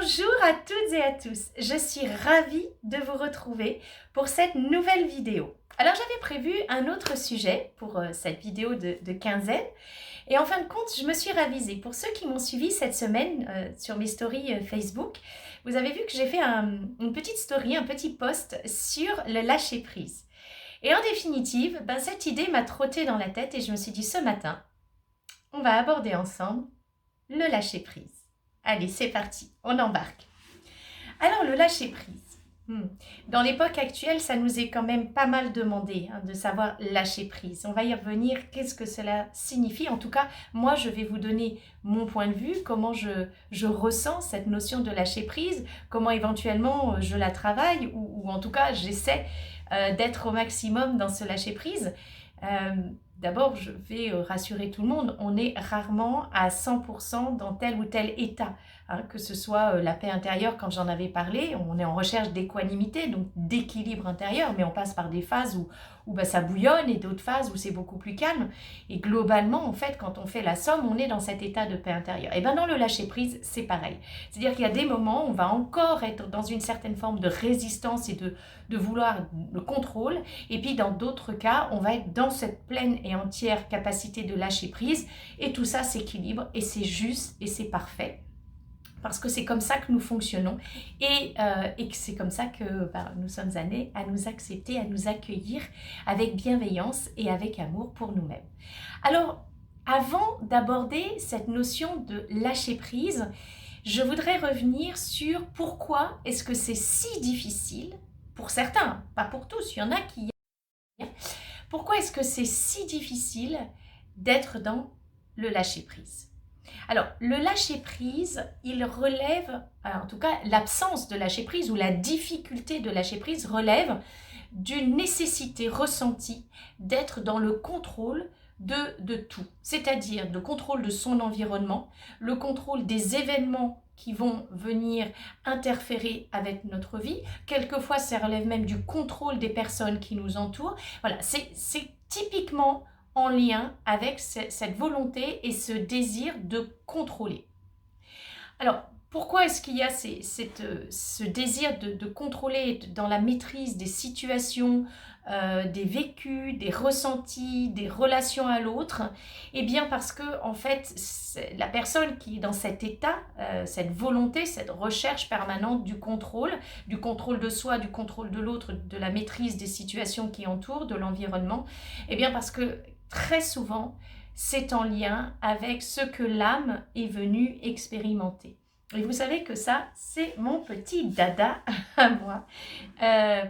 Bonjour à toutes et à tous, je suis ravie de vous retrouver pour cette nouvelle vidéo. Alors j'avais prévu un autre sujet pour cette vidéo de quinzaine et en fin de compte je me suis ravisée. Pour ceux qui m'ont suivi cette semaine sur mes stories Facebook, vous avez vu que j'ai fait une petite story, un petit post sur le lâcher prise. Et en définitive, cette idée m'a trotté dans la tête et je me suis dit ce matin, on va aborder ensemble le lâcher prise. Allez, c'est parti, on embarque. Alors, le lâcher prise. Dans l'époque actuelle, ça nous est quand même pas mal demandé de savoir lâcher prise. On va y revenir, qu'est-ce que cela signifie. En tout cas, moi, je vais vous donner mon point de vue, comment je ressens cette notion de lâcher prise, comment éventuellement je la travaille, ou en tout cas, j'essaie d'être au maximum dans ce lâcher prise. D'abord, je vais rassurer tout le monde, on est rarement à 100% dans tel ou tel état. Que ce soit la paix intérieure, quand j'en avais parlé, on est en recherche d'équanimité, donc d'équilibre intérieur, mais on passe par des phases où ça bouillonne et d'autres phases où c'est beaucoup plus calme. Et globalement, en fait, quand on fait la somme, on est dans cet état de paix intérieure. Et dans le lâcher-prise, c'est pareil. C'est-à-dire qu'il y a des moments où on va encore être dans une certaine forme de résistance et de vouloir le contrôle. Et puis, dans d'autres cas, on va être dans cette pleine et entière capacité de lâcher-prise. Et tout ça s'équilibre et c'est juste et c'est parfait. Parce que c'est comme ça que nous fonctionnons et que c'est comme ça que nous sommes amenés à nous accepter, à nous accueillir avec bienveillance et avec amour pour nous-mêmes. Alors, avant d'aborder cette notion de lâcher prise, je voudrais revenir sur pourquoi est-ce que c'est si difficile, pour certains, pas pour tous, il y en a qui... Pourquoi est-ce que c'est si difficile d'être dans le lâcher prise ? Alors, le lâcher-prise, il relève, en tout cas l'absence de lâcher-prise ou la difficulté de lâcher-prise relève d'une nécessité ressentie d'être dans le contrôle de tout, c'est-à-dire le contrôle de son environnement, le contrôle des événements qui vont venir interférer avec notre vie. Quelquefois, ça relève même du contrôle des personnes qui nous entourent. Voilà, c'est typiquement en lien avec cette volonté et ce désir de contrôler. Alors, pourquoi est-ce qu'il y a ce désir de contrôler dans la maîtrise des situations, des vécus, des ressentis, des relations à l'autre? Eh bien parce que en fait, la personne qui est dans cet état, cette volonté, cette recherche permanente du contrôle de soi, du contrôle de l'autre, de la maîtrise des situations qui entourent, de l'environnement, eh bien parce que très souvent, c'est en lien avec ce que l'âme est venue expérimenter. Et vous savez que ça, c'est mon petit dada à moi,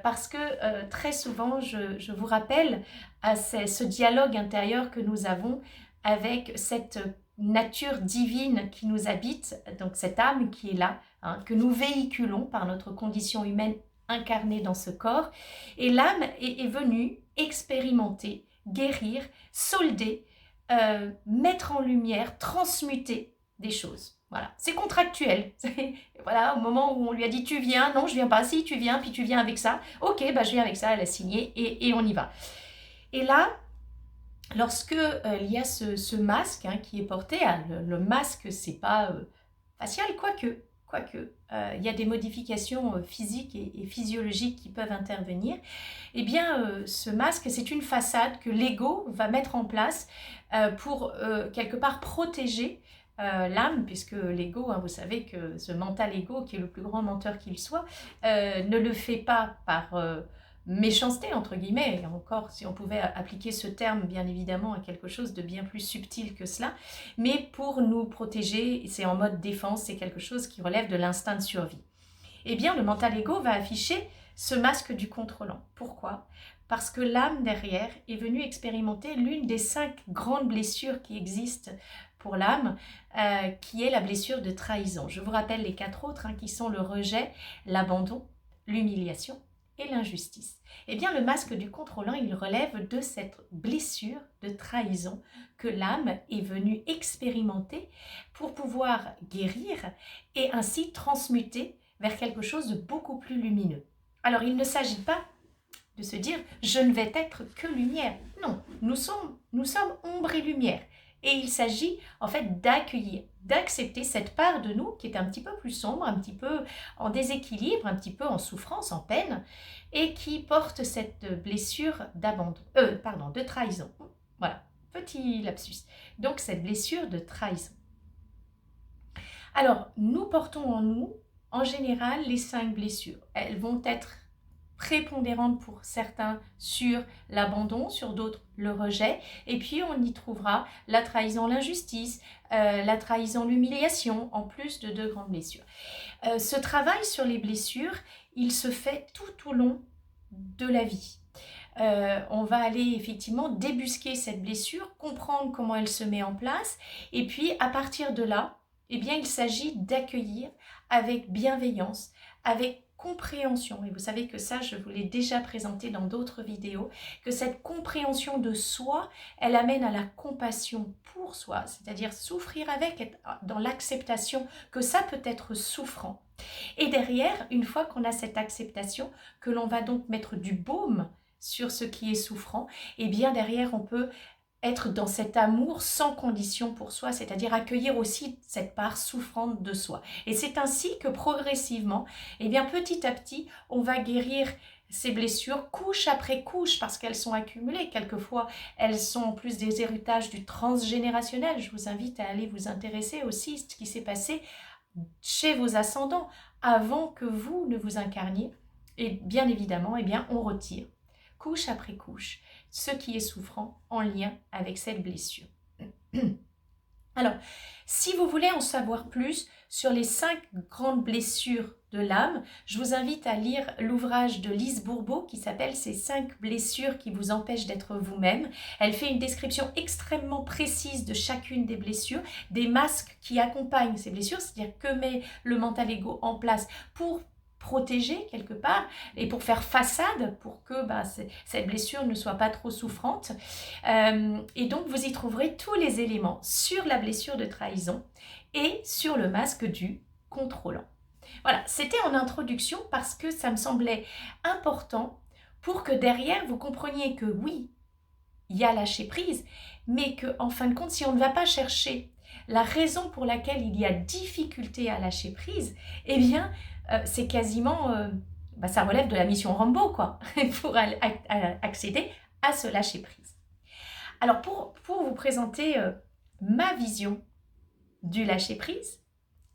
parce que très souvent, je vous rappelle à ce dialogue intérieur que nous avons avec cette nature divine qui nous habite, donc cette âme qui est là, que nous véhiculons par notre condition humaine incarnée dans ce corps. Et l'âme est venue expérimenter, guérir, solder, mettre en lumière, transmuter des choses. Voilà, c'est contractuel. Voilà, au moment où on lui a dit tu viens, non je viens pas, si tu viens, puis tu viens avec ça, ok, je viens avec ça, elle a signé et on y va. Et là, lorsque il y a ce masque qui est porté, le masque c'est pas facial, quoique il y a des modifications physiques et physiologiques qui peuvent intervenir, eh bien ce masque c'est une façade que l'ego va mettre en place pour quelque part protéger l'âme, puisque l'ego, vous savez que ce mental ego qui est le plus grand menteur qu'il soit, ne le fait pas par méchanceté entre guillemets, et encore si on pouvait appliquer ce terme bien évidemment à quelque chose de bien plus subtil que cela, mais pour nous protéger, c'est en mode défense, c'est quelque chose qui relève de l'instinct de survie. Eh bien le mental ego va afficher ce masque du contrôlant. Pourquoi ? Parce que l'âme derrière est venue expérimenter l'une des 5 grandes blessures qui existent pour l'âme, qui est la blessure de trahison. Je vous rappelle les 4 autres qui sont le rejet, l'abandon, l'humiliation et l'injustice. Eh bien, le masque du contrôlant, il relève de cette blessure de trahison que l'âme est venue expérimenter pour pouvoir guérir et ainsi transmuter vers quelque chose de beaucoup plus lumineux. Alors, il ne s'agit pas de se dire « je ne vais être que lumière ». Non, nous sommes ombre et lumière. Et il s'agit en fait d'accueillir, d'accepter cette part de nous qui est un petit peu plus sombre, un petit peu en déséquilibre, un petit peu en souffrance, en peine, et qui porte cette blessure de trahison. Voilà, petit lapsus. Donc cette blessure de trahison. Alors, nous portons en nous, en général, les 5 blessures. Elles vont être prépondérante pour certains sur l'abandon, sur d'autres le rejet, et puis on y trouvera la trahison, l'injustice, la trahison, l'humiliation, en plus de 2 grandes blessures. Ce travail sur les blessures, il se fait tout au long de la vie. On va aller effectivement débusquer cette blessure, comprendre comment elle se met en place, et puis à partir de là, eh bien, il s'agit d'accueillir avec bienveillance, avec compréhension, et vous savez que ça, je vous l'ai déjà présenté dans d'autres vidéos, que cette compréhension de soi, elle amène à la compassion pour soi, c'est-à-dire souffrir avec, être dans l'acceptation que ça peut être souffrant. Et derrière, une fois qu'on a cette acceptation, que l'on va donc mettre du baume sur ce qui est souffrant, et bien derrière, on peut être dans cet amour sans condition pour soi, c'est-à-dire accueillir aussi cette part souffrante de soi. Et c'est ainsi que progressivement, et bien petit à petit, on va guérir ces blessures couche après couche parce qu'elles sont accumulées. Quelquefois, elles sont en plus des héritages du transgénérationnel. Je vous invite à aller vous intéresser aussi à ce qui s'est passé chez vos ascendants avant que vous ne vous incarniez. Et bien évidemment, eh bien, on retire couche après couche ce qui est souffrant en lien avec cette blessure. Alors, si vous voulez en savoir plus sur les 5 grandes blessures de l'âme, je vous invite à lire l'ouvrage de Lise Bourbeau qui s'appelle « Ces 5 blessures qui vous empêchent d'être vous-même ». Elle fait une description extrêmement précise de chacune des blessures, des masques qui accompagnent ces blessures, c'est-à-dire que met le mental ego en place pour protéger quelque part et pour faire façade pour que cette blessure ne soit pas trop souffrante. Et donc vous y trouverez tous les éléments sur la blessure de trahison et sur le masque du contrôlant. Voilà, c'était en introduction parce que ça me semblait important pour que derrière vous compreniez que oui, il y a lâcher prise, mais que en fin de compte, si on ne va pas chercher la raison pour laquelle il y a difficulté à lâcher prise, eh bien c'est quasiment, ça relève de la mission Rambo, quoi, pour accéder à ce lâcher prise. Alors, pour vous présenter ma vision du lâcher prise,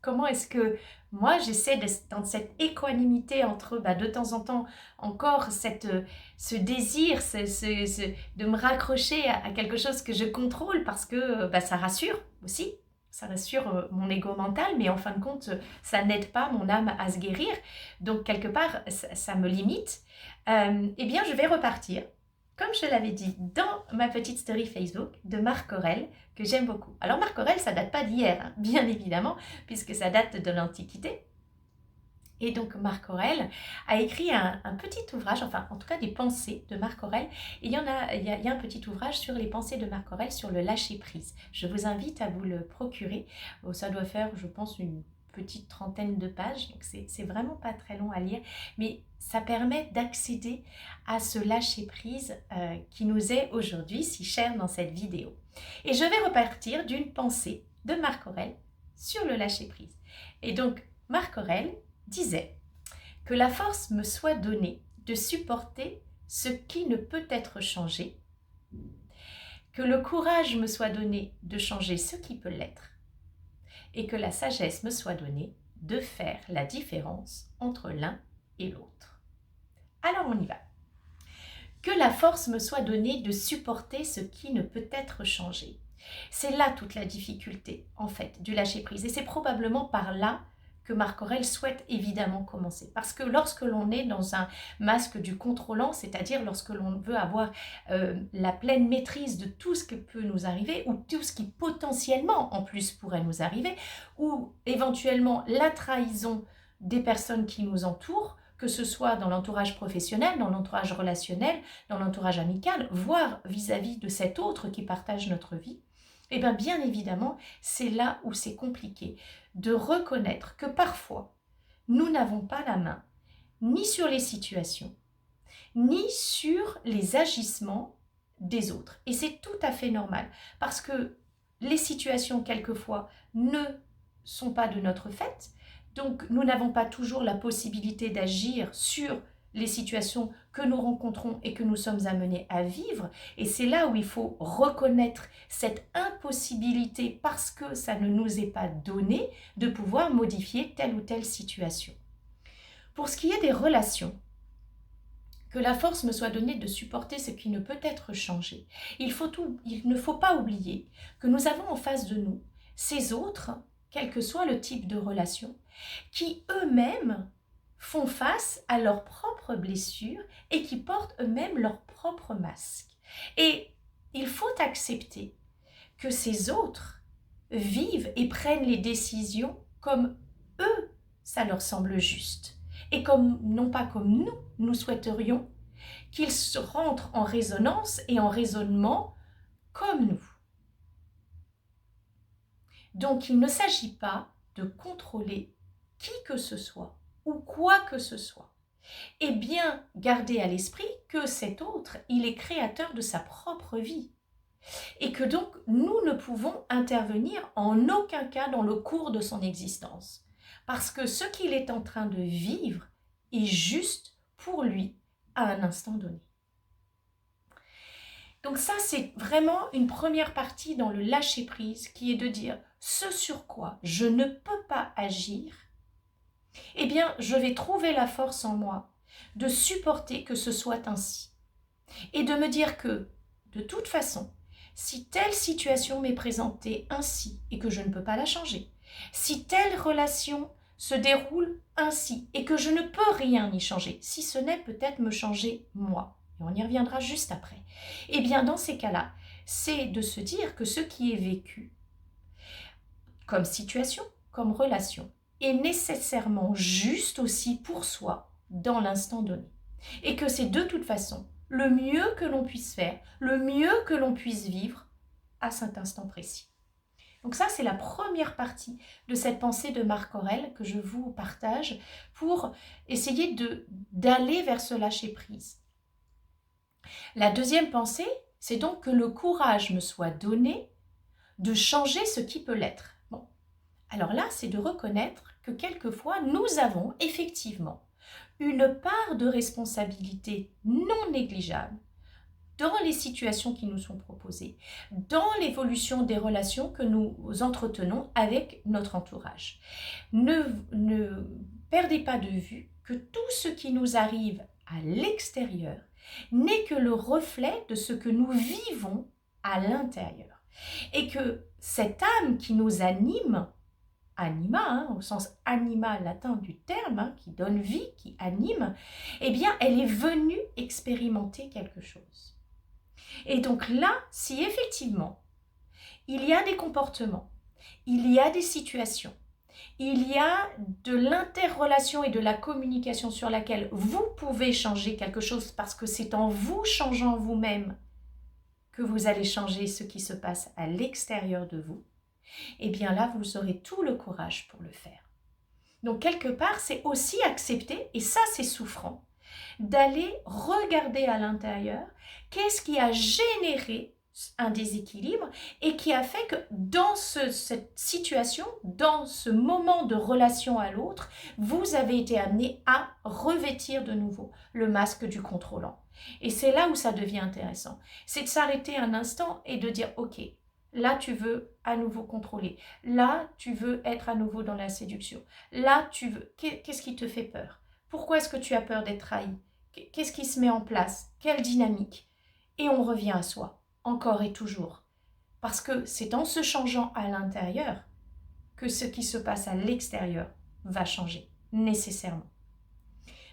comment est-ce que moi j'essaie dans cette équanimité entre de temps en temps encore ce désir de me raccrocher à quelque chose que je contrôle parce que ça rassure aussi. Ça rassure mon ego mental, mais en fin de compte, ça n'aide pas mon âme à se guérir. Donc, quelque part, ça me limite. Eh bien, je vais repartir, comme je l'avais dit, dans ma petite story Facebook de Marc Aurèle, que j'aime beaucoup. Alors, Marc Aurèle, ça date pas d'hier, hein, bien évidemment, puisque ça date de l'Antiquité. Et donc Marc Aurèle a écrit un petit ouvrage, enfin en tout cas des pensées de Marc Aurèle. Et il y a un petit ouvrage sur les pensées de Marc Aurèle sur le lâcher prise. Je vous invite à vous le procurer. Ça doit faire, je pense, une petite trentaine de pages. Donc c'est vraiment pas très long à lire. Mais ça permet d'accéder à ce lâcher prise qui nous est aujourd'hui si cher dans cette vidéo. Et je vais repartir d'une pensée de Marc Aurèle sur le lâcher prise. Et donc Marc Aurèle disait que la force me soit donnée de supporter ce qui ne peut être changé, que le courage me soit donné de changer ce qui peut l'être, et que la sagesse me soit donnée de faire la différence entre l'un et l'autre. Alors on y va. Que la force me soit donnée de supporter ce qui ne peut être changé. C'est là toute la difficulté, en fait, du lâcher-prise. Et c'est probablement par là que Marc Aurèle souhaite évidemment commencer. Parce que lorsque l'on est dans un masque du contrôlant, c'est-à-dire lorsque l'on veut avoir la pleine maîtrise de tout ce qui peut nous arriver, ou tout ce qui potentiellement en plus pourrait nous arriver, ou éventuellement la trahison des personnes qui nous entourent, que ce soit dans l'entourage professionnel, dans l'entourage relationnel, dans l'entourage amical, voire vis-à-vis de cet autre qui partage notre vie, et bien évidemment, c'est là où c'est compliqué de reconnaître que parfois, nous n'avons pas la main ni sur les situations, ni sur les agissements des autres. Et c'est tout à fait normal, parce que les situations, quelquefois, ne sont pas de notre fait. Donc, nous n'avons pas toujours la possibilité d'agir sur les situations que nous rencontrons et que nous sommes amenés à vivre. Et c'est là où il faut reconnaître cette impossibilité, parce que ça ne nous est pas donné, de pouvoir modifier telle ou telle situation. Pour ce qui est des relations, que la force me soit donnée de supporter ce qui ne peut être changé. Il ne faut pas oublier que nous avons en face de nous ces autres, quel que soit le type de relation, qui eux-mêmes font face à leurs propres blessures et qui portent eux-mêmes leurs propres masques. Et il faut accepter que ces autres vivent et prennent les décisions comme eux, ça leur semble juste. Et comme, non pas comme nous souhaiterions, qu'ils rentrent en résonance et en raisonnement comme nous. Donc il ne s'agit pas de contrôler qui que ce soit ou quoi que ce soit. Et bien garder à l'esprit que cet autre, il est créateur de sa propre vie. Et que donc nous ne pouvons intervenir en aucun cas dans le cours de son existence. Parce que ce qu'il est en train de vivre est juste pour lui à un instant donné. Donc ça, c'est vraiment une première partie dans le lâcher-prise qui est de dire ce sur quoi je ne peux pas agir, eh bien, je vais trouver la force en moi de supporter que ce soit ainsi. Et de me dire que, de toute façon, si telle situation m'est présentée ainsi et que je ne peux pas la changer, si telle relation se déroule ainsi et que je ne peux rien y changer, si ce n'est peut-être me changer moi, et on y reviendra juste après, eh bien dans ces cas-là, c'est de se dire que ce qui est vécu comme situation, comme relation, est nécessairement juste aussi pour soi dans l'instant donné. Et que c'est de toute façon le mieux que l'on puisse faire, le mieux que l'on puisse vivre à cet instant précis. Donc ça, c'est la première partie de cette pensée de Marc Aurèle que je vous partage pour essayer d'aller vers ce lâcher-prise. La deuxième pensée, c'est donc que le courage me soit donné de changer ce qui peut l'être. Bon, alors là, c'est de reconnaître que quelquefois, nous avons effectivement une part de responsabilité non négligeable dans les situations qui nous sont proposées, dans l'évolution des relations que nous entretenons avec notre entourage. Ne perdez pas de vue que tout ce qui nous arrive à l'extérieur n'est que le reflet de ce que nous vivons à l'intérieur. Et que cette âme qui nous anime, anima, au sens animal latin du terme, qui donne vie, qui anime, eh bien, elle est venue expérimenter quelque chose. Et donc là, si effectivement, il y a des comportements, il y a des situations, il y a de l'interrelation et de la communication sur laquelle vous pouvez changer quelque chose parce que c'est en vous changeant vous-même que vous allez changer ce qui se passe à l'extérieur de vous, eh bien là, vous aurez tout le courage pour le faire. Donc quelque part, c'est aussi accepter, et ça c'est souffrant, d'aller regarder à l'intérieur qu'est-ce qui a généré un déséquilibre et qui a fait que dans cette situation, dans ce moment de relation à l'autre, vous avez été amené à revêtir de nouveau le masque du contrôlant. Et c'est là où ça devient intéressant. C'est de s'arrêter un instant et de dire « Ok, là tu veux à nouveau contrôler. Là tu veux être à nouveau dans la séduction. Là tu veux... Qu'est-ce qui te fait peur? Pourquoi est-ce que tu as peur d'être trahi? Qu'est-ce qui se met en place? Quelle dynamique? » Et on revient à soi, encore et toujours. Parce que c'est en se changeant à l'intérieur que ce qui se passe à l'extérieur va changer, nécessairement.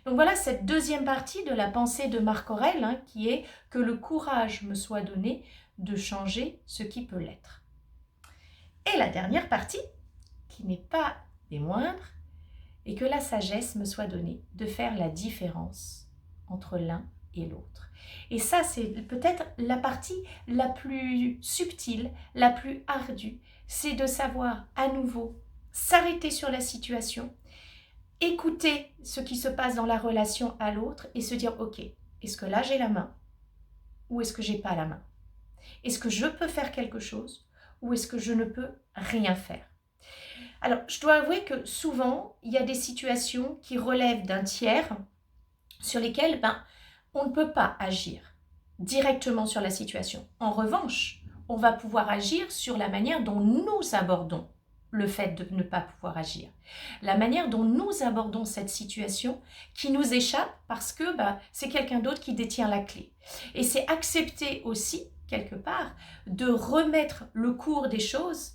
Donc voilà cette deuxième partie de la pensée de Marc Aurèle, qui est que le courage me soit donné de changer ce qui peut l'être. Et la dernière partie, qui n'est pas des moindres, est que la sagesse me soit donnée de faire la différence entre l'un et l'autre. Et ça, c'est peut-être la partie la plus subtile, la plus ardue, c'est de savoir à nouveau s'arrêter sur la situation, écouter ce qui se passe dans la relation à l'autre et se dire « Ok, est-ce que là j'ai la main ou est-ce que j'ai pas la main? Est-ce que je peux faire quelque chose ou est-ce que je ne peux rien faire? Alors, je dois avouer que souvent, il y a des situations qui relèvent d'un tiers sur lesquelles on ne peut pas agir directement sur la situation. En revanche, on va pouvoir agir sur la manière dont nous abordons le fait de ne pas pouvoir agir. La manière dont nous abordons cette situation qui nous échappe parce que c'est quelqu'un d'autre qui détient la clé. Et c'est accepter aussi, quelque part, de remettre le cours des choses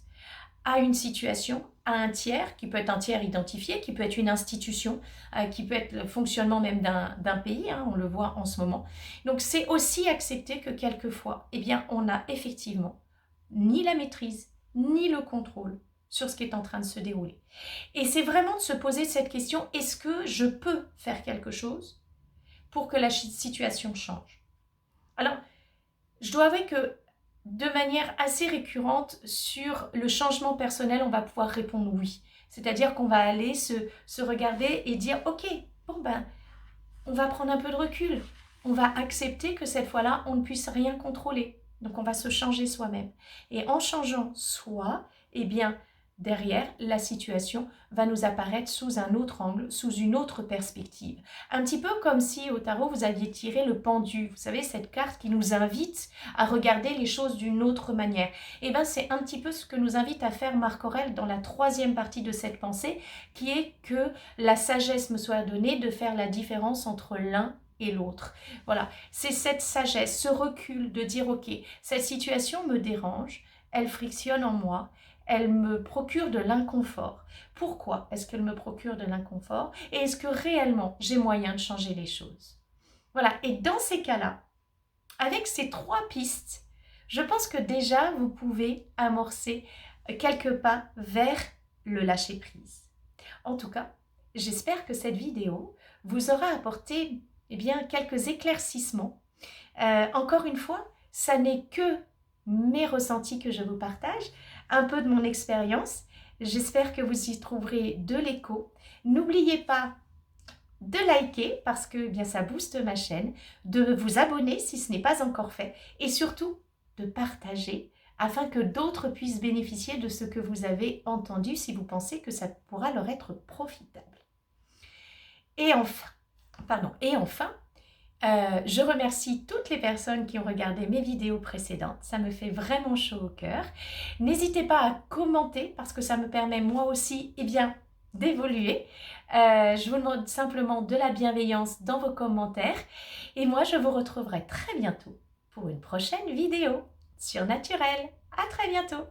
à une situation, à un tiers, qui peut être un tiers identifié, qui peut être une institution, qui peut être le fonctionnement même d'un pays, on le voit en ce moment. Donc c'est aussi accepter que quelquefois, on n'a effectivement ni la maîtrise, ni le contrôle sur ce qui est en train de se dérouler. Et c'est vraiment de se poser cette question, est-ce que je peux faire quelque chose pour que la situation change? Alors, je dois avouer que de manière assez récurrente sur le changement personnel, on va pouvoir répondre oui. C'est-à-dire qu'on va aller se regarder et dire ok, on va prendre un peu de recul. On va accepter que cette fois-là, on ne puisse rien contrôler. Donc on va se changer soi-même. Et en changeant soi, derrière, la situation va nous apparaître sous un autre angle, sous une autre perspective. Un petit peu comme si au tarot, vous aviez tiré le pendu. Vous savez, cette carte qui nous invite à regarder les choses d'une autre manière. C'est un petit peu ce que nous invite à faire Marc Aurèle dans la 3e partie de cette pensée, qui est que la sagesse me soit donnée de faire la différence entre l'un et l'autre. Voilà, c'est cette sagesse, ce recul de dire ok, cette situation me dérange, elle frictionne en moi, elle me procure de l'inconfort. Pourquoi est-ce qu'elle me procure de l'inconfort? Et est-ce que réellement j'ai moyen de changer les choses? Voilà, et dans ces cas-là, avec ces 3 pistes, je pense que déjà vous pouvez amorcer quelques pas vers le lâcher-prise. En tout cas, j'espère que cette vidéo vous aura apporté quelques éclaircissements. Encore une fois, ça n'est que mes ressentis que je vous partage, un peu de mon expérience. J'espère que vous y trouverez de l'écho. N'oubliez pas de liker parce que ça booste ma chaîne, de vous abonner si ce n'est pas encore fait et surtout de partager afin que d'autres puissent bénéficier de ce que vous avez entendu si vous pensez que ça pourra leur être profitable. Et enfin, je remercie toutes les personnes qui ont regardé mes vidéos précédentes, ça me fait vraiment chaud au cœur. N'hésitez pas à commenter parce que ça me permet moi aussi d'évoluer. Je vous demande simplement de la bienveillance dans vos commentaires et moi je vous retrouverai très bientôt pour une prochaine vidéo sur Naturel. À très bientôt!